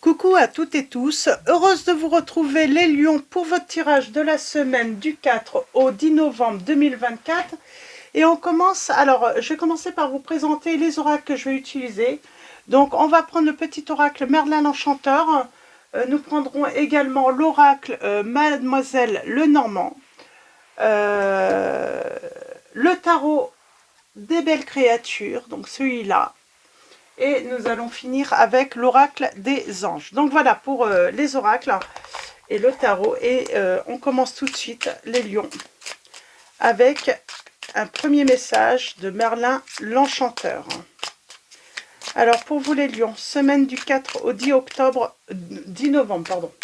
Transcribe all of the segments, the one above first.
Coucou à toutes et tous, heureuse de vous retrouver les lions pour votre tirage de la semaine du 4 au 10 novembre 2024. Et on commence, alors je vais commencer par vous présenter les oracles que je vais utiliser. Donc on va prendre le petit oracle Merlin l'Enchanteur, nous prendrons également l'oracle Mademoiselle Lenormand, le tarot des belles créatures, donc celui-là. Et nous allons finir avec l'oracle des anges. Donc voilà pour les oracles et le tarot. Et on commence tout de suite, les lions, avec un premier message de Merlin l'Enchanteur. Alors pour vous les lions, semaine du 4 au 10 octobre, 10 novembre, pardon.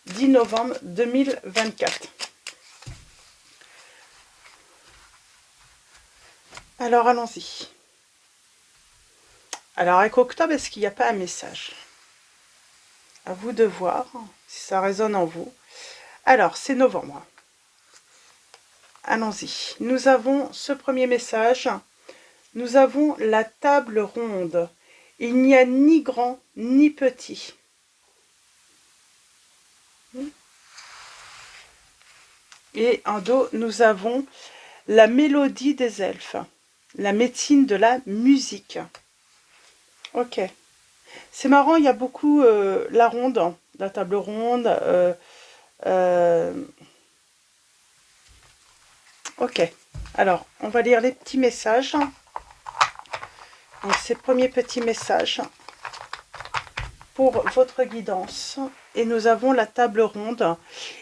10 novembre 2024. Alors allons-y. Alors avec octobre, est-ce qu'il n'y a pas un message? À vous de voir si ça résonne en vous. Alors, c'est novembre. Allons-y. Nous avons ce premier message. Nous avons la table ronde. Il n'y a ni grand ni petit. Et en dos, nous avons la mélodie des elfes. La médecine de la musique. Ok. C'est marrant, il y a beaucoup la ronde, la table ronde. Ok. Alors, on va lire les petits messages. Donc, ces premiers petits messages pour votre guidance. Et nous avons la table ronde.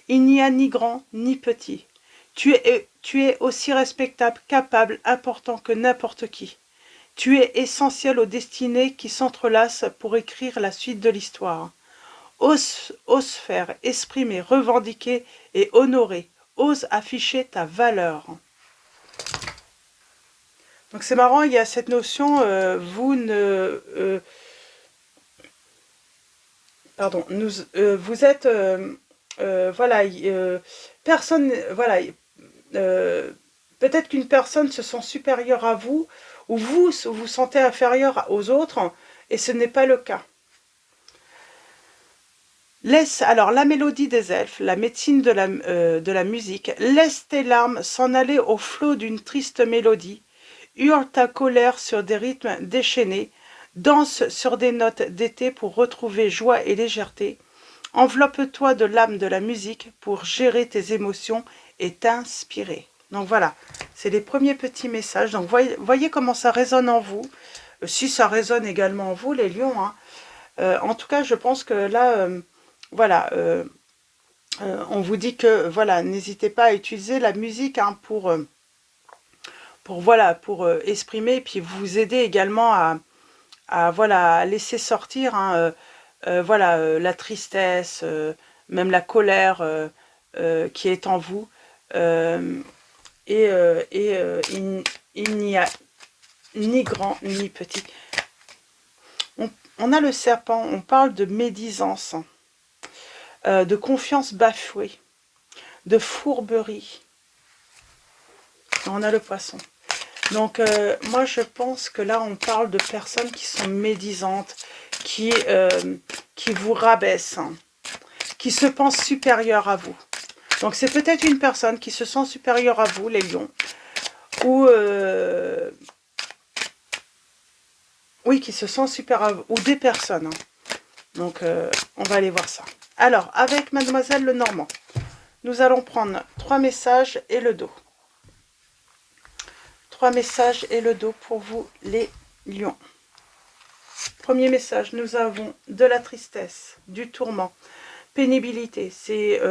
Il n'y a ni grand ni petit. Tu es aussi respectable, capable, important que n'importe qui. Tu es essentiel aux destinées qui s'entrelacent pour écrire la suite de l'histoire. Ose faire, exprimer, revendiquer et honorer. Ose afficher ta valeur. Donc c'est marrant, il y a cette notion, vous ne... pardon, vous êtes... voilà, personne... Voilà, peut-être qu'une personne se sent supérieure à vous, ou vous vous sentez inférieur aux autres, et ce n'est pas le cas. Laisse alors la mélodie des elfes, la médecine de la musique, laisse tes larmes s'en aller au flot d'une triste mélodie, hurle ta colère sur des rythmes déchaînés, danse sur des notes d'été pour retrouver joie et légèreté, enveloppe-toi de l'âme de la musique pour gérer tes émotions et t'inspirer. Donc voilà, c'est les premiers petits messages. Donc voyez comment ça résonne en vous. Si ça résonne également en vous, les lions. Hein. En tout cas, je pense que là, voilà, on vous dit que voilà, n'hésitez pas à utiliser la musique hein, pour exprimer et puis vous aider également à voilà, laisser sortir hein, voilà, la tristesse, même la colère qui est en vous. Il n'y a ni grand ni petit. On a le serpent, on parle de médisance, de confiance bafouée, de fourberie. On a le poisson. Donc, moi, je pense que là, on parle de personnes qui sont médisantes, qui vous rabaissent, hein, qui se pensent supérieures à vous. Donc, c'est peut-être une personne qui se sent supérieure à vous, les lions, ou... oui, qui se sent supérieure à vous, ou des personnes. Hein. Donc, on va aller voir ça. Alors, avec Mademoiselle Lenormand, nous allons prendre 3 messages et le dos. 3 messages et le dos pour vous, les lions. Premier message, nous avons de la tristesse, du tourment, pénibilité. C'est,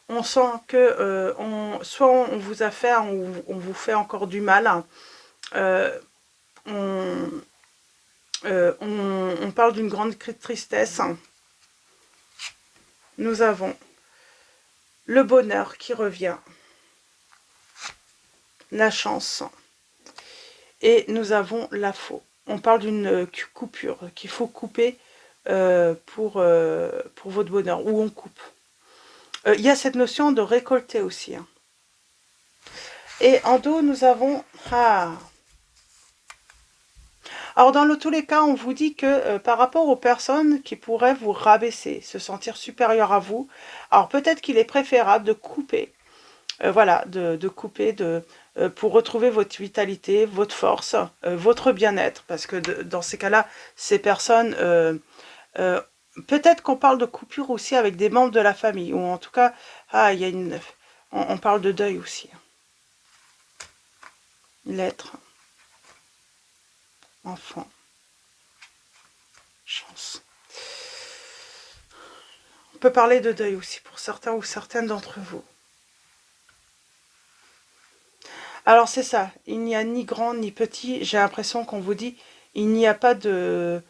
on sent que soit on vous a fait, ou on vous fait encore du mal. On parle d'une grande tristesse. Nous avons le bonheur qui revient, la chance, et nous avons la faux. On parle d'une coupure qu'il faut couper pour votre bonheur, ou on coupe. Il y a cette notion de récolter aussi. Hein. Et en dos, nous avons... Alors dans tous les cas, on vous dit que par rapport aux personnes qui pourraient vous rabaisser, se sentir supérieures à vous, alors peut-être qu'il est préférable de couper, voilà, de couper pour retrouver votre vitalité, votre force, votre bien-être, parce que dans ces cas-là, ces personnes, peut-être qu'on parle de coupure aussi avec des membres de la famille, ou en tout cas, il y a on parle de deuil aussi. Lettre, enfant, chance. On peut parler de deuil aussi pour certains ou certaines d'entre vous. Alors c'est ça, il n'y a ni grand ni petit, j'ai l'impression qu'on vous dit, il n'y a pas de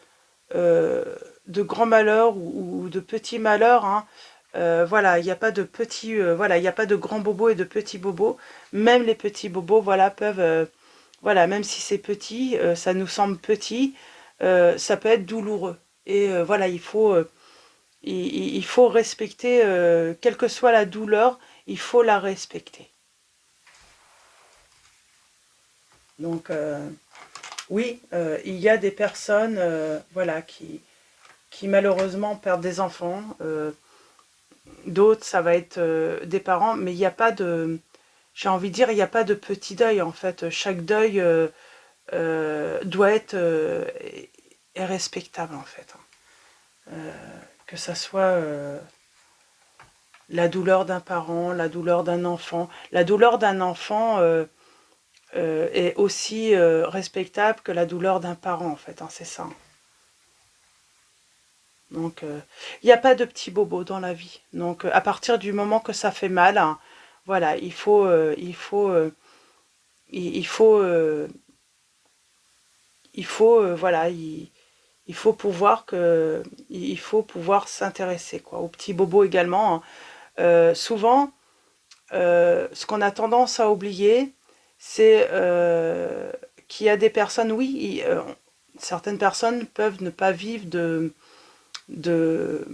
grand malheur ou de petit malheur, hein. Voilà, il n'y a pas de petits, voilà, il n'y a pas de grands bobos et de petits bobos. Même les petits bobos, voilà, peuvent, voilà, même si c'est petit, ça nous semble petit, ça peut être douloureux. Et voilà, il faut respecter, quelle que soit la douleur, il faut la respecter. Donc, oui, il y a des personnes, voilà, qui malheureusement perdent des enfants. D'autres, ça va être des parents, mais il n'y a pas de, j'ai envie de dire, il n'y a pas de petit deuil en fait. Chaque deuil doit être est respectable en fait. Que ça soit la douleur d'un parent, la douleur d'un enfant. La douleur d'un enfant est aussi respectable que la douleur d'un parent en fait, hein, c'est ça. Donc, il n'y a pas de petits bobos dans la vie. Donc, à partir du moment que ça fait mal, hein, voilà, voilà, il faut pouvoir s'intéresser quoi, aux petits bobos également, hein. Souvent, ce qu'on a tendance à oublier, c'est qu'il y a des personnes, oui, certaines personnes peuvent ne pas vivre de des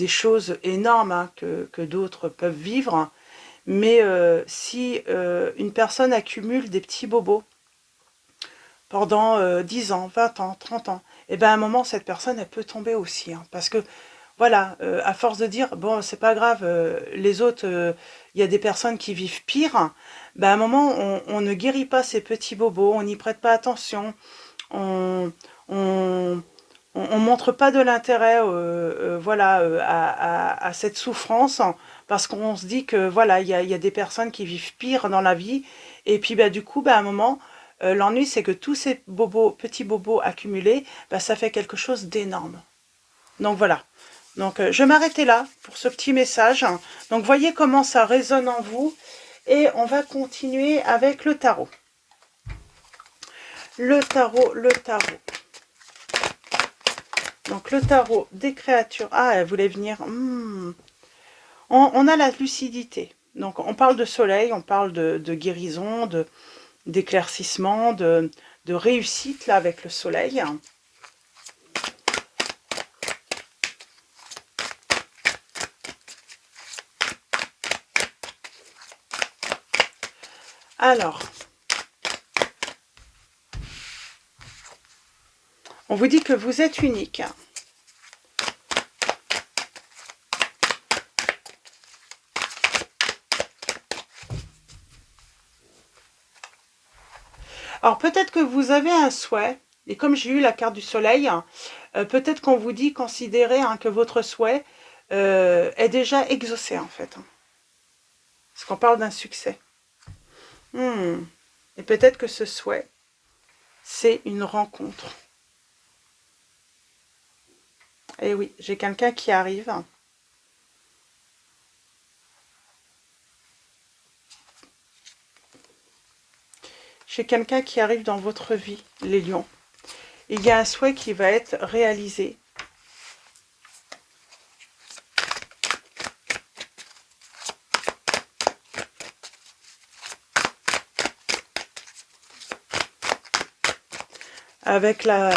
choses énormes, hein, que d'autres peuvent vivre, mais si une personne accumule des petits bobos pendant 10 ans, 20 ans, 30 ans, et bien à un moment, cette personne, elle peut tomber aussi, hein, parce que, voilà, à force de dire, bon, c'est pas grave, les autres, il y a des personnes qui vivent pire, ben à un moment, on ne guérit pas ces petits bobos, on n'y prête pas attention, on, on, on montre pas de l'intérêt, voilà, à cette souffrance, parce qu'on se dit que voilà, il y a des personnes qui vivent pire dans la vie, et puis bah, du coup, bah, à un moment, l'ennui, c'est que tous ces bobos, petits bobos accumulés, bah, ça fait quelque chose d'énorme. Donc voilà. Donc je vais m'arrêter là pour ce petit message. Donc voyez comment ça résonne en vous, et on va continuer avec le tarot. Le tarot, le tarot. Donc le tarot des créatures. Ah, elle voulait venir. On a la lucidité. Donc on parle de soleil, on parle de guérison, d'éclaircissement, de réussite là avec le soleil. Alors, on vous dit que vous êtes unique. Alors peut-être que vous avez un souhait, et comme j'ai eu la carte du soleil, peut-être qu'on vous dit, considérez hein, que votre souhait est déjà exaucé en fait. Parce qu'on parle d'un succès. Et peut-être que ce souhait, c'est une rencontre. Et oui, j'ai quelqu'un qui arrive. J'ai quelqu'un qui arrive dans votre vie, les lions. Il y a un souhait qui va être réalisé. Avec la...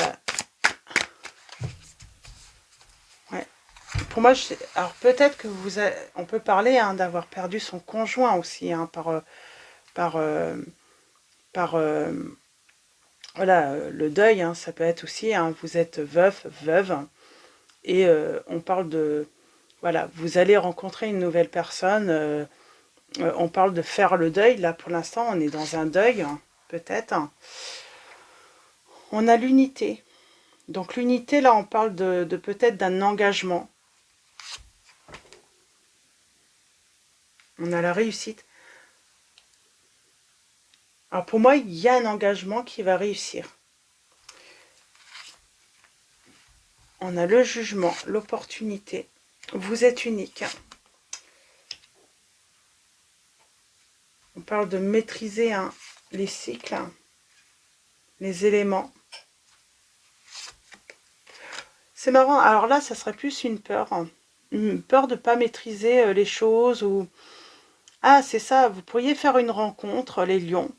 Ouais. Pour moi, alors peut-être que on peut parler hein, d'avoir perdu son conjoint aussi, hein, par voilà, le deuil, hein, ça peut être aussi, hein, vous êtes veuf, veuve, et on parle de, voilà, vous allez rencontrer une nouvelle personne, on parle de faire le deuil, là pour l'instant on est dans un deuil, hein, peut-être. On a l'unité, donc l'unité, là on parle de peut-être d'un engagement. On a la réussite. Alors pour moi, il y a un engagement qui va réussir. On a le jugement, l'opportunité. Vous êtes unique. On parle de maîtriser, hein, les cycles, les éléments. C'est marrant. Alors là, ça serait plus une peur. Une peur de ne pas maîtriser les choses. Ou... Ah, c'est ça. Vous pourriez faire une rencontre, les lions,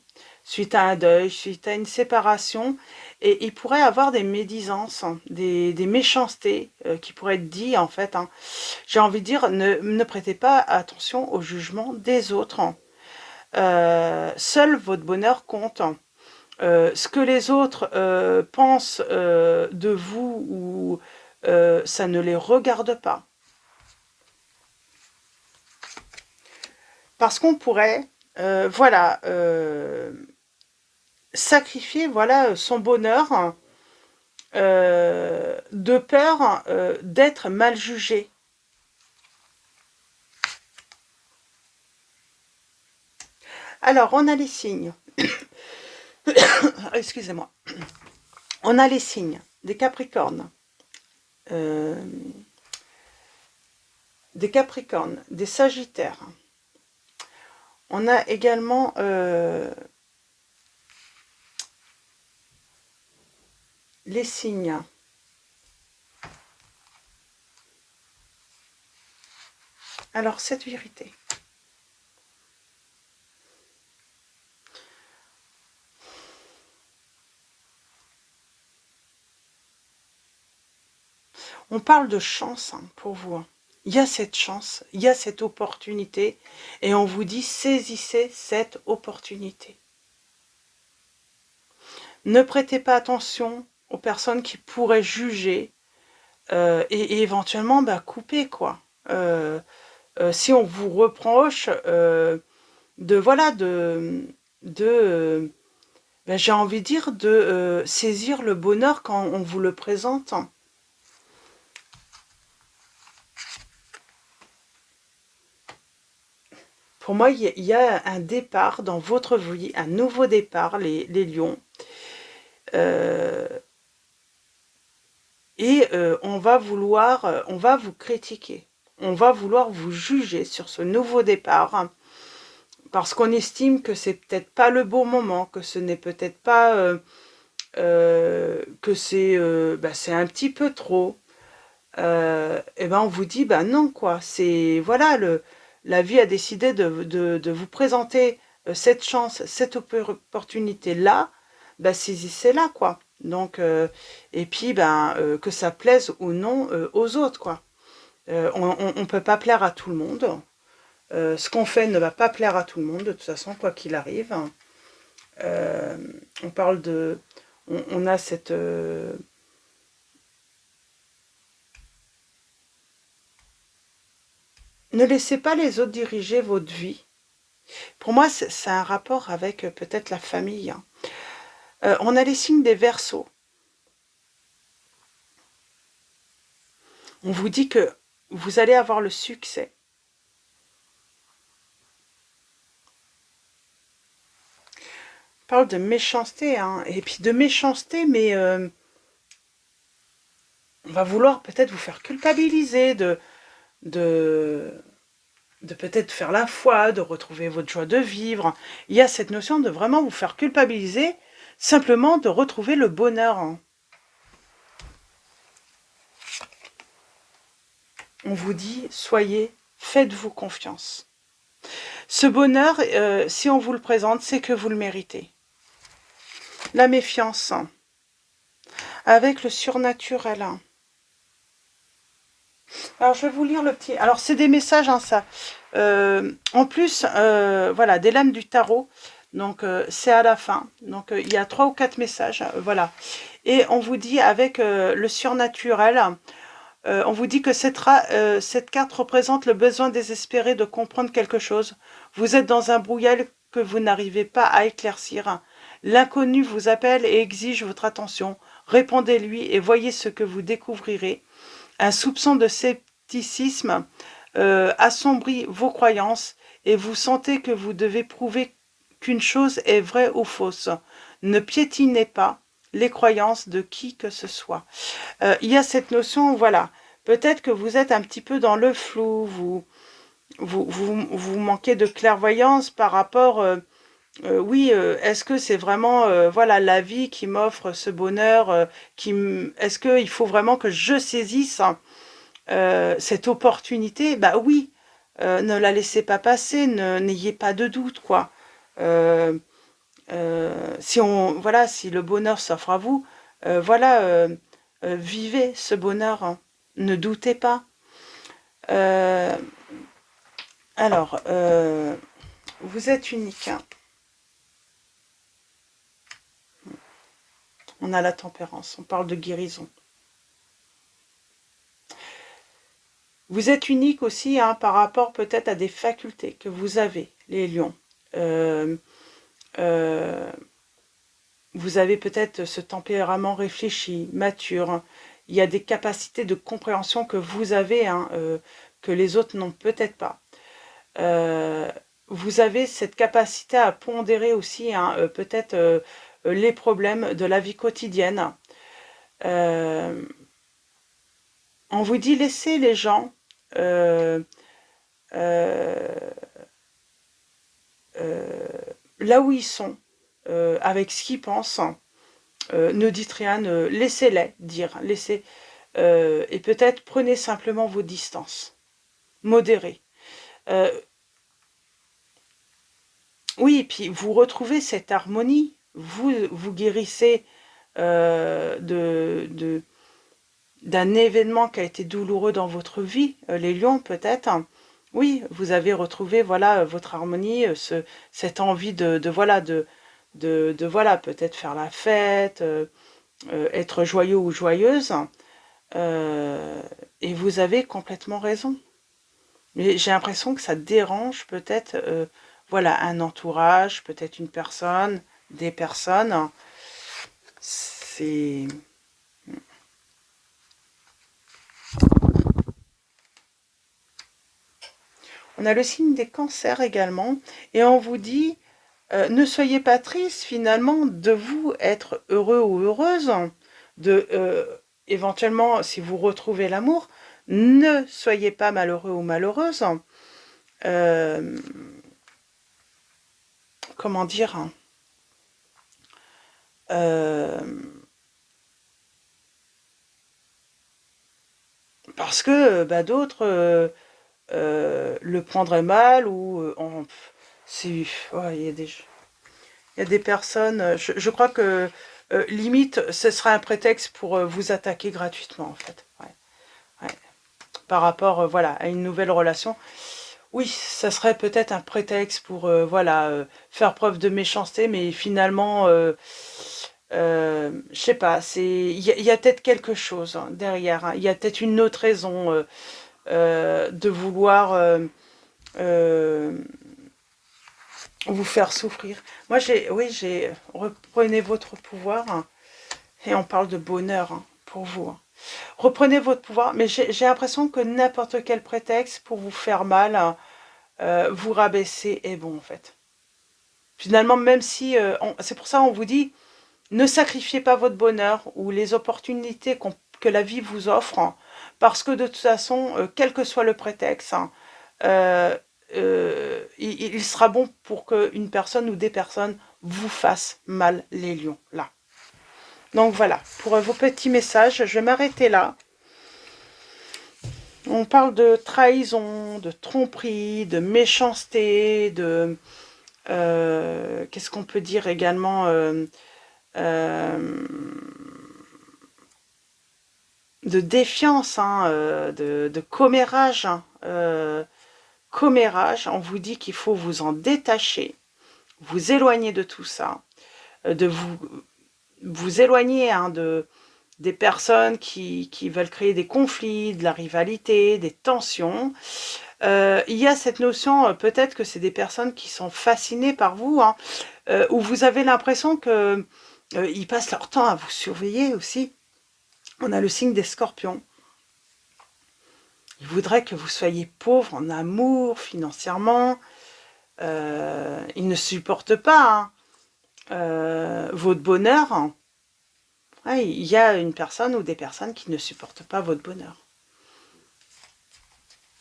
suite à un deuil, suite à une séparation. Et il pourrait avoir des médisances, des méchancetés qui pourraient être dites, en fait. Hein. J'ai envie de dire, ne prêtez pas attention au jugement des autres. Seul votre bonheur compte. Ce que les autres pensent de vous, ou ça ne les regarde pas. Parce qu'on pourrait, voilà, sacrifier, voilà, son bonheur de peur d'être mal jugé. Alors, on a les signes. Excusez-moi. On a les signes des Capricornes. Des Sagittaires. On a également les signes. Alors, cette vérité. On parle de chance, hein, pour vous. Hein. Il y a cette chance, il y a cette opportunité, et on vous dit saisissez cette opportunité. Ne prêtez pas attention aux personnes qui pourraient juger et éventuellement couper, quoi. Si on vous reproche de, voilà, j'ai envie de dire, de saisir le bonheur quand on vous le présente. Pour moi, il y a un départ dans votre vie, un nouveau départ, les lions. Et on va vous critiquer. On va vouloir vous juger sur ce nouveau départ. Hein, parce qu'on estime que c'est peut-être pas le bon moment, que ce n'est peut-être pas... que c'est un petit peu trop. Et ben on vous dit, non, quoi. C'est... Voilà, la vie a décidé de vous présenter cette chance, cette opportunité-là. Saisissez-la, quoi. Donc, et puis, que ça plaise ou non aux autres, quoi. On ne peut pas plaire à tout le monde. Ce qu'on fait ne va pas plaire à tout le monde, de toute façon, quoi qu'il arrive. On parle de... On a cette... Ne laissez pas les autres diriger votre vie. Pour moi, c'est un rapport avec peut-être la famille. Hein. On a les signes des Verseaux. On vous dit que vous allez avoir le succès. On parle de méchanceté, hein, et puis de méchanceté, mais on va vouloir peut-être vous faire culpabiliser, de peut-être faire la foi, de retrouver votre joie de vivre. Il y a cette notion de vraiment vous faire culpabiliser, simplement de retrouver le bonheur. Hein. On vous dit, faites-vous confiance. Ce bonheur, si on vous le présente, c'est que vous le méritez. La méfiance, avec le surnaturel. Alors, je vais vous lire le petit... Alors, c'est des messages, hein, ça. En plus, voilà, des lames du tarot. Donc, c'est à la fin. Donc, il y a 3 ou 4 messages, voilà. Et on vous dit avec le surnaturel, on vous dit que cette carte représente le besoin désespéré de comprendre quelque chose. Vous êtes dans un brouillard que vous n'arrivez pas à éclaircir. L'inconnu vous appelle et exige votre attention. Répondez-lui et voyez ce que vous découvrirez. Un soupçon de scepticisme assombrit vos croyances et vous sentez que vous devez prouver qu'une chose est vraie ou fausse. Ne piétinez pas les croyances de qui que ce soit. Il y a cette notion, voilà, peut-être que vous êtes un petit peu dans le flou, vous manquez de clairvoyance par rapport, oui, est-ce que c'est vraiment, voilà, la vie qui m'offre ce bonheur, est-ce qu'il faut vraiment que je saisisse cette opportunité? Bah oui, ne la laissez pas passer, n'ayez pas de doute, quoi. Voilà, si le bonheur s'offre à vous, voilà, vivez ce bonheur, hein. Ne doutez pas. Euh, alors, vous êtes unique, hein. On a la tempérance, on parle de guérison. Vous êtes unique aussi, hein, par rapport peut-être à des facultés que vous avez, les lions. Vous avez peut-être ce tempérament réfléchi, mature. Il y a des capacités de compréhension que vous avez, hein, que les autres n'ont peut-être pas. Vous avez cette capacité à pondérer aussi, hein, peut-être les problèmes de la vie quotidienne. On vous dit laissez les gens là où ils sont, avec ce qu'ils pensent. Ne dites rien, laissez-les dire, laissez, et peut-être prenez simplement vos distances, modérez. Oui, et puis vous retrouvez cette harmonie, vous guérissez d'un événement qui a été douloureux dans votre vie, les lions peut-être. Oui, vous avez retrouvé, voilà, votre harmonie, cette envie voilà, voilà, peut-être faire la fête, être joyeux ou joyeuse. Et vous avez complètement raison. Mais j'ai l'impression que ça dérange peut-être, voilà, un entourage, peut-être une personne, des personnes. C'est... On a le signe des cancers également, et on vous dit, ne soyez pas triste finalement de vous être heureux ou heureuse, éventuellement si vous retrouvez l'amour, ne soyez pas malheureux ou malheureuse. Comment dire, parce que bah, d'autres le prendraient mal ou ouais, il y a des personnes, je crois que limite ce serait un prétexte pour vous attaquer gratuitement en fait, ouais, ouais. Par rapport voilà, à une nouvelle relation. Oui, ça serait peut-être un prétexte pour voilà, faire preuve de méchanceté, mais finalement, je sais pas, il y a peut-être quelque chose, hein, derrière, hein. Il y a peut-être une autre raison de vouloir vous faire souffrir. Moi, reprenez votre pouvoir, hein, et on parle de bonheur, hein, pour vous, hein. Reprenez votre pouvoir, mais j'ai l'impression que n'importe quel prétexte pour vous faire mal, hein, vous rabaisser est bon en fait. Finalement, même si, c'est pour ça on vous dit, ne sacrifiez pas votre bonheur ou les opportunités que la vie vous offre, hein, parce que de toute façon, quel que soit le prétexte, hein, il sera bon pour qu'une personne ou des personnes vous fassent mal, les lions, là. Donc voilà, pour vos petits messages, je vais m'arrêter là. On parle de trahison, de tromperie, de méchanceté, qu'est-ce qu'on peut dire également, de défiance, hein, de commérage, hein, commérage. On vous dit qu'il faut vous en détacher. vous éloigner de tout ça, de vous éloigner hein, des personnes qui veulent créer des conflits, de la rivalité, des tensions. Il y a cette notion, peut-être que c'est des personnes qui sont fascinées par vous, hein, où vous avez l'impression que ils passent leur temps à vous surveiller aussi. On a le signe des scorpions. Ils voudraient que vous soyez pauvre en amour, financièrement. Ils ne supportent pas votre bonheur. Ouais, il y a une personne ou des personnes qui ne supportent pas votre bonheur.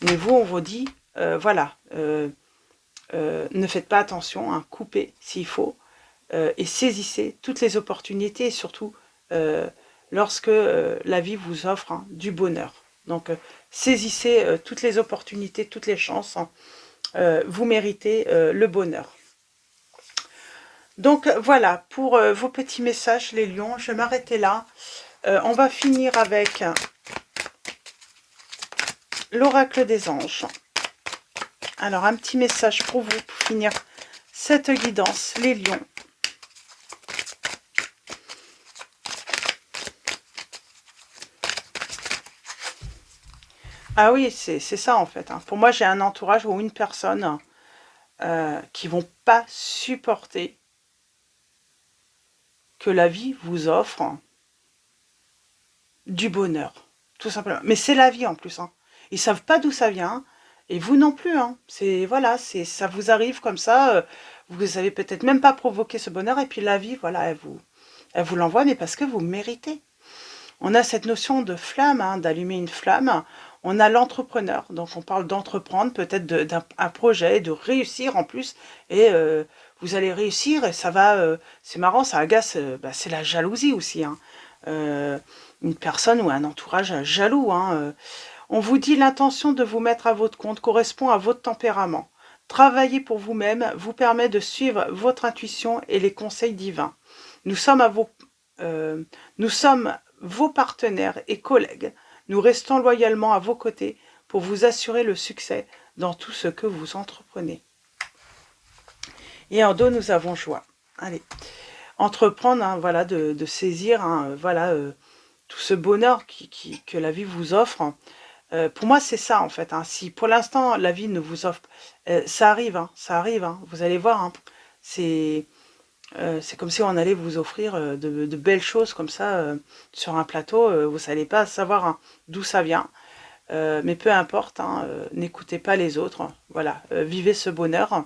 Mais vous, on vous dit, voilà, ne faites pas attention, hein, coupez s'il faut, et saisissez toutes les opportunités, et surtout lorsque la vie vous offre hein, du bonheur. Donc, saisissez toutes les opportunités, toutes les chances. Hein, vous méritez le bonheur. Donc, voilà, pour vos petits messages, les lions, je vais m'arrêter là. On va finir avec l'oracle des anges. Alors, un petit message pour vous, pour finir cette guidance, les lions. Ah oui, c'est ça en fait. Hein. Pour moi, j'ai un entourage ou une personne qui vont pas supporter que la vie vous offre du bonheur, tout simplement. Mais c'est la vie en plus. Hein. Ils savent pas d'où ça vient. Et vous non plus, hein. C'est voilà, ça vous arrive comme ça. Vous avez peut-être même pas provoqué ce bonheur, et puis la vie, voilà, elle vous l'envoie, mais parce que vous méritez. On a cette notion de flamme, hein, d'allumer une flamme. On a l'entrepreneur, donc on parle d'entreprendre, peut-être d'un projet, de réussir en plus, et vous allez réussir, et ça va, c'est marrant, ça agace, c'est la jalousie aussi, hein. Une personne ou un entourage jaloux, hein, on vous dit l'intention de vous mettre à votre compte correspond à votre tempérament. Travailler pour vous-même vous permet de suivre votre intuition et les conseils divins. Nous sommes vos partenaires et collègues. Nous restons loyalement à vos côtés pour vous assurer le succès dans tout ce que vous entreprenez. Et en dos, nous avons joie. Allez, entreprendre, hein, voilà, de saisir, hein, voilà, tout ce bonheur que la vie vous offre. Pour moi, c'est ça, en fait. Hein. Si pour l'instant, la vie ne vous offre... ça arrive, hein, ça arrive. Hein. Vous allez voir, hein. C'est comme si on allait vous offrir de belles choses comme ça sur un plateau. Vous n'allez pas savoir hein, d'où ça vient. Mais peu importe, hein, n'écoutez pas les autres. Voilà, vivez ce bonheur.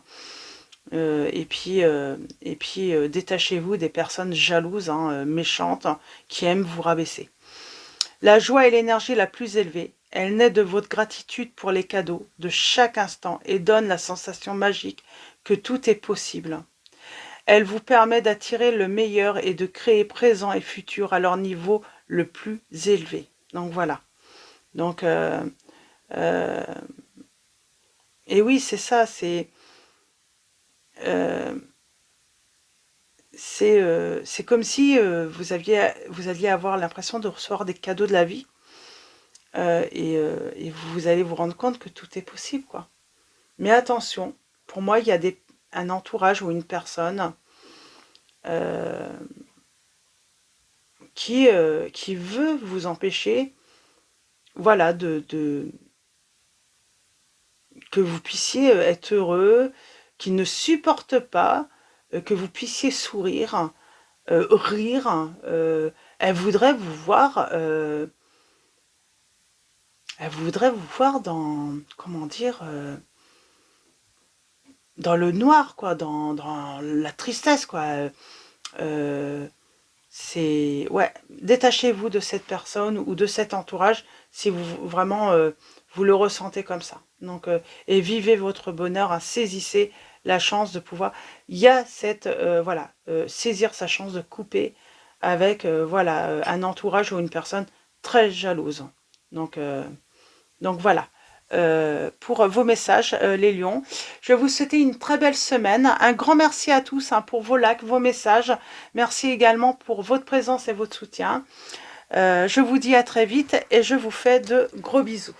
Et puis détachez-vous des personnes jalouses, hein, méchantes, qui aiment vous rabaisser. La joie est l'énergie la plus élevée. Elle naît de votre gratitude pour les cadeaux de chaque instant et donne la sensation magique que tout est possible. Elle vous permet d'attirer le meilleur et de créer présent et futur à leur niveau le plus élevé. Donc voilà. Donc, et oui, c'est ça, c'est comme si vous alliez avoir l'impression de recevoir des cadeaux de la vie et vous allez vous rendre compte que tout est possible, quoi. Mais attention, pour moi, il y a un entourage ou une personne qui veut vous empêcher, voilà, que vous puissiez être heureux, qui ne supporte pas que vous puissiez sourire, rire. Elle voudrait vous voir dans, comment dire, dans le noir, quoi, dans la tristesse, quoi. C'est ouais, détachez-vous de cette personne ou de cet entourage si vous vraiment vous le ressentez comme ça. Donc et vivez votre bonheur, hein, saisissez la chance de pouvoir. Il y a cette voilà, saisir sa chance de couper avec voilà un entourage ou une personne très jalouse. Donc voilà. Pour vos messages, les lions. Je vais vous souhaiter une très belle semaine. Un grand merci à tous hein, pour vos likes, vos messages. Merci également pour votre présence et votre soutien. Je vous dis à très vite et je vous fais de gros bisous.